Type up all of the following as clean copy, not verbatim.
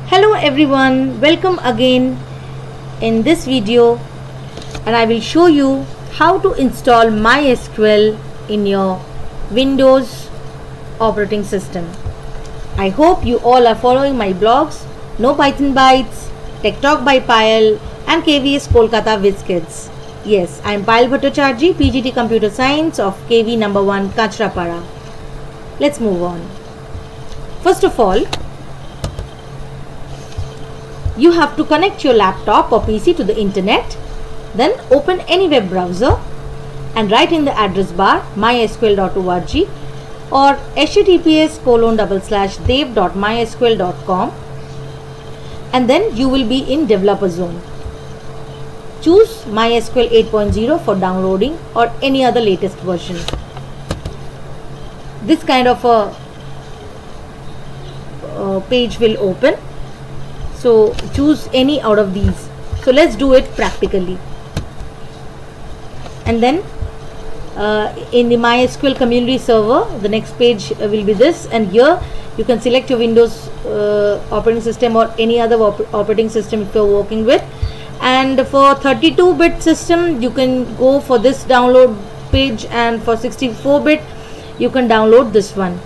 Hello everyone, welcome again in this video, and I will show you how to install MySQL in your Windows operating system. I hope you all are following my blogs No Python Bytes, Tech Talk by Payal and KVS Kolkata Viz Kids. Yes, I am Payal Bhattacharjee, PGT Computer Science of KV number 1 Kachrapara. Let's move on. First of all, you have to connect your laptop or PC to the internet, then open any web browser and write in the address bar mysql.org or https://dev.mysql.com, and then you will be in developer zone. Choose MySQL 8.0 for downloading or any other latest version. This kind of a page will open. So choose any out of these. So let's do it practically. And then in the MySQL community server, the next page will be this, and here you can select your Windows operating system or any other operating system if you're working with. And for 32-bit system, you can go for this download page, and for 64-bit, you can download this one.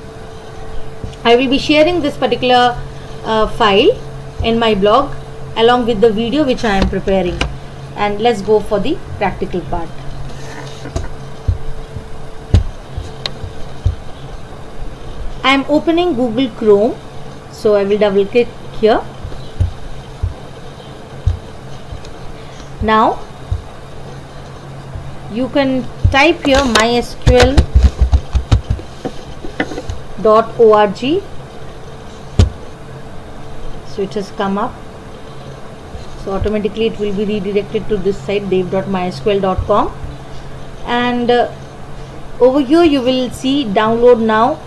I will be sharing this particular file in my blog along with the video which I am preparing, and let's go for the practical part. I am opening Google Chrome, so I will double click here. Now you can type here mysql.org. So it has come up, so automatically it will be redirected to this site dev.mysql.com, and over here you will see download now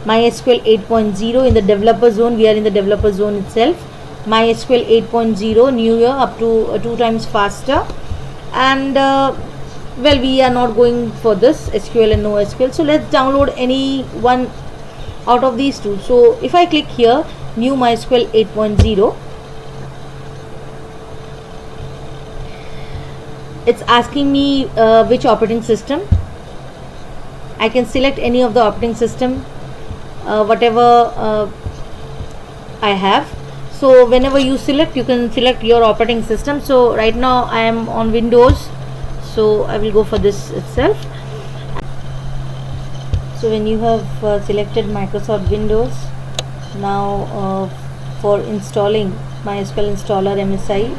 MySQL 8.0 in the developer zone. We are in the developer zone itself. MySQL 8.0 new year, up to 2 times faster, and well, we are not going for this SQL and NoSQL, so let's download any one out of these two. So if I click here new MySQL 8.0, it's asking me which operating system. I can select any of the operating system, whatever I have. So whenever you select, you can select your operating system. So right now I am on Windows, so I will go for this itself. So when you have selected Microsoft Windows, now for installing MySQL installer MSI,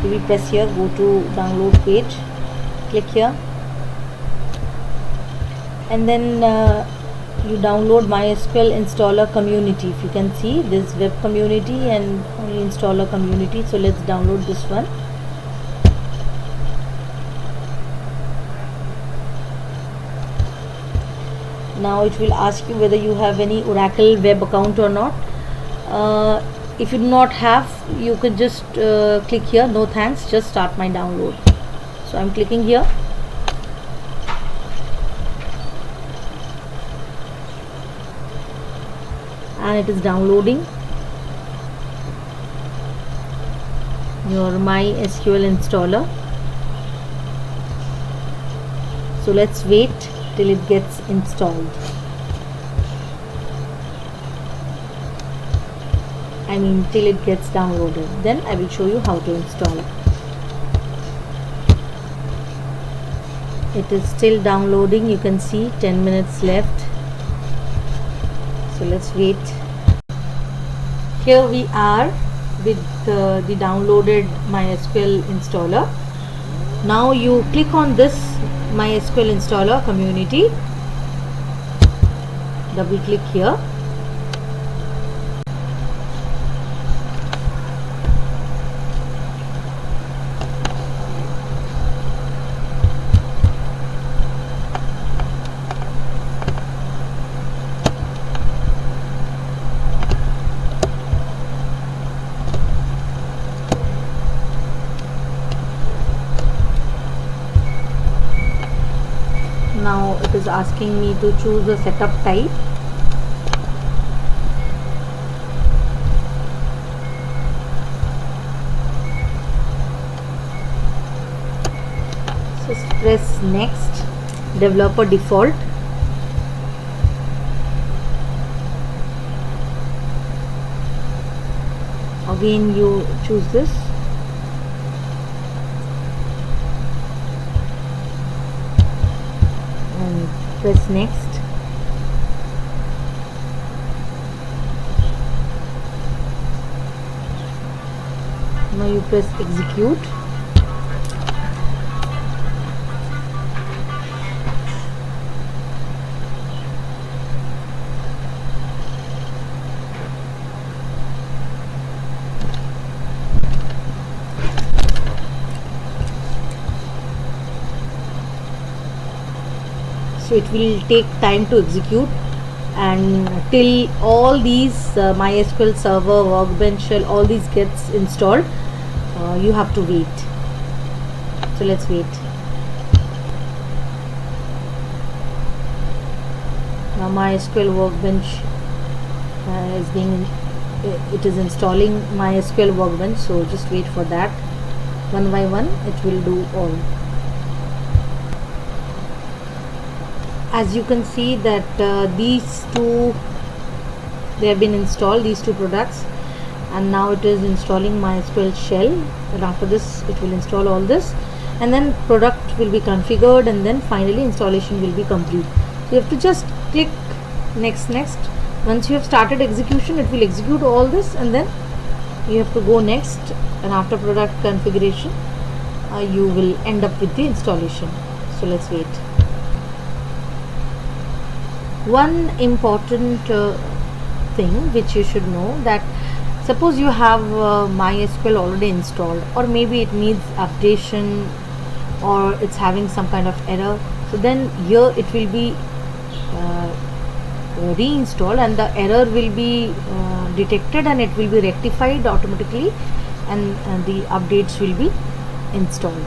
you will press here, go to download page, click here, and then you download MySQL installer community. If you can see, this web community and only installer community. So let's download this one. Now it will ask you whether you have any Oracle web account or not. If you do not have, you can just click here, no thanks, just start my download. So I'm clicking here. And it is downloading your MySQL installer. So let's wait till it gets installed. I mean till it gets downloaded. Then I will show you how to install it. It is still downloading. You can see 10 minutes left. So let's wait. Here we are with the downloaded MySQL installer. Now you click on this MySQL installer community, double click here, now it is asking me to choose a setup type. next, developer default. Again you choose this. And press next. Now you press execute. So it will take time to execute, and till all these MySQL Server, Workbench shell, all these gets installed, you have to wait. So let's wait. Now MySQL Workbench it is installing MySQL Workbench, so just wait for that. One by one it will do all. As you can see that these two, they have been installed, these two products, and now it is installing MySQL shell, and after this it will install all this, and then product will be configured, and then finally installation will be complete. So you have to just click next. Once you have started execution, it will execute all this, and then you have to go next, and after product configuration you will end up with the installation. So let's wait. One important thing which you should know, that suppose you have MySQL already installed, or maybe it needs updation, or it's having some kind of error, so then here it will be reinstalled, and the error will be detected, and it will be rectified automatically, and the updates will be installed.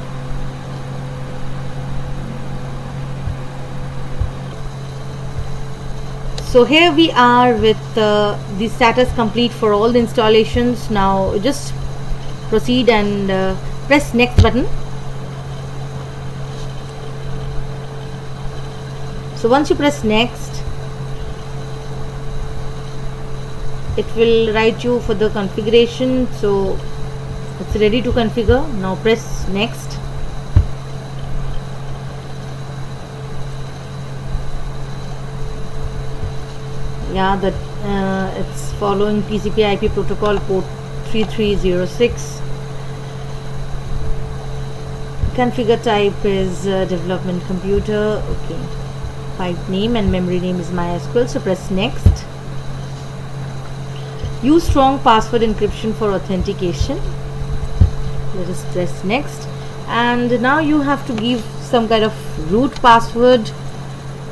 So here we are with the status complete for all the installations. Now just proceed and press next button. So once you press next, it will write you for the configuration, so it's ready to configure. Now press next. Yeah, that it's following TCP/IP protocol port 3306. Configure type is development computer. Okay, pipe name and memory name is MySQL. So press next. Use strong password encryption for authentication. Let us press next, and now you have to give some kind of root password.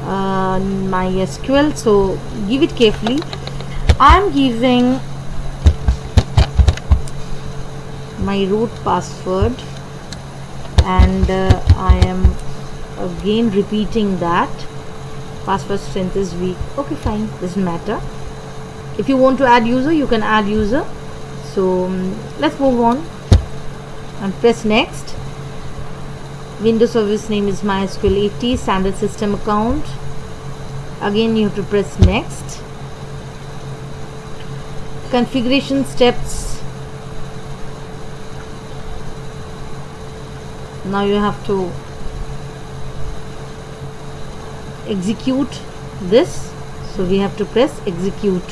MySQL, so give it carefully. I'm giving my root password, and I am again repeating that. Password strength is weak. Okay, fine, doesn't matter. If you want to add user, you can add user. So let's move on and press next. Windows service name is MySQL 80, standard system account. Again you have to press next. Configuration steps. Now you have to execute this, so we have to press execute.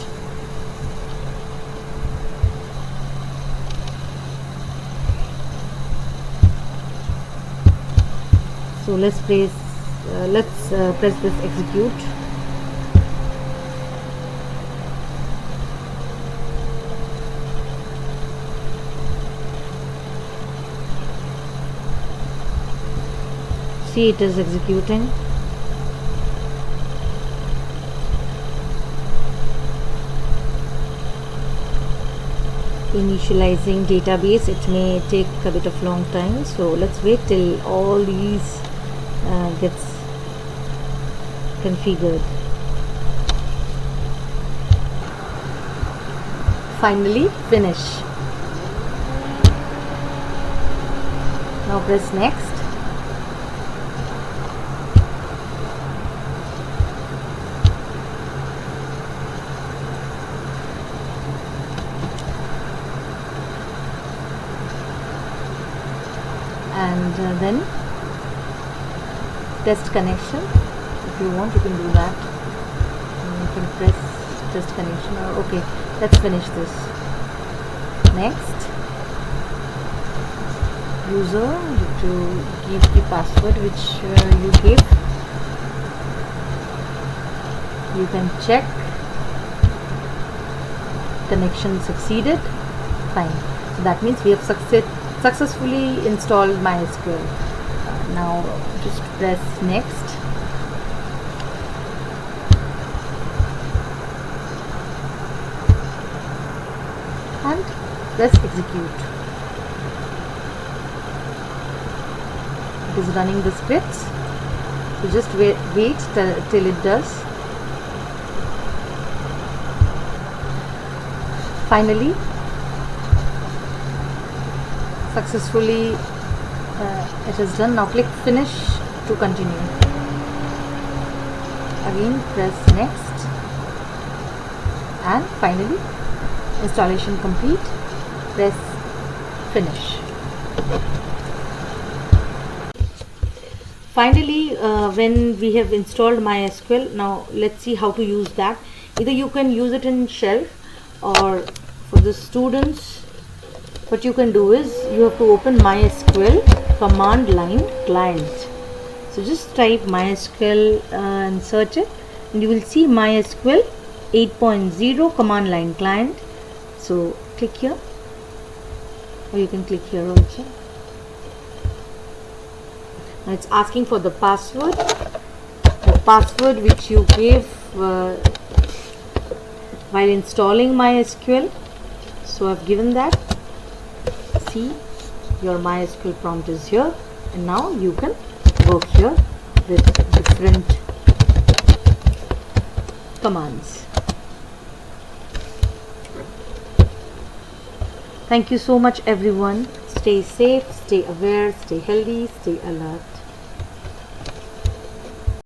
So let's press this execute. See, it is executing. Initializing database, it may take a bit of long time, so let's wait till all these gets configured. Finally finish. Now press next. and then test connection. If you want, you can do that. You can press test connection, or okay, let's finish this. Next, user, you have to give the password which you gave. You can check connection succeeded. Fine. So that means we have successfully installed MySQL. Now just press next. And press execute. It is running the scripts. So just wait till it does. Finally, successfully it is done. Now click finish to continue. Again press next, and finally installation complete. Press finish. Finally, when we have installed MySQL, now let's see how to use that. Either you can use it in shell, or for the students, what you can do is you have to open MySQL command line client. So just type MySQL and search it, and you will see MySQL 8.0 command line client. So click here, or you can click here also. Now it's asking for the password which you gave while installing MySQL. So I've given that. See, your MySQL prompt is here, and now you can work here with different commands. Thank you so much everyone. Stay safe, stay aware, stay healthy, stay alert.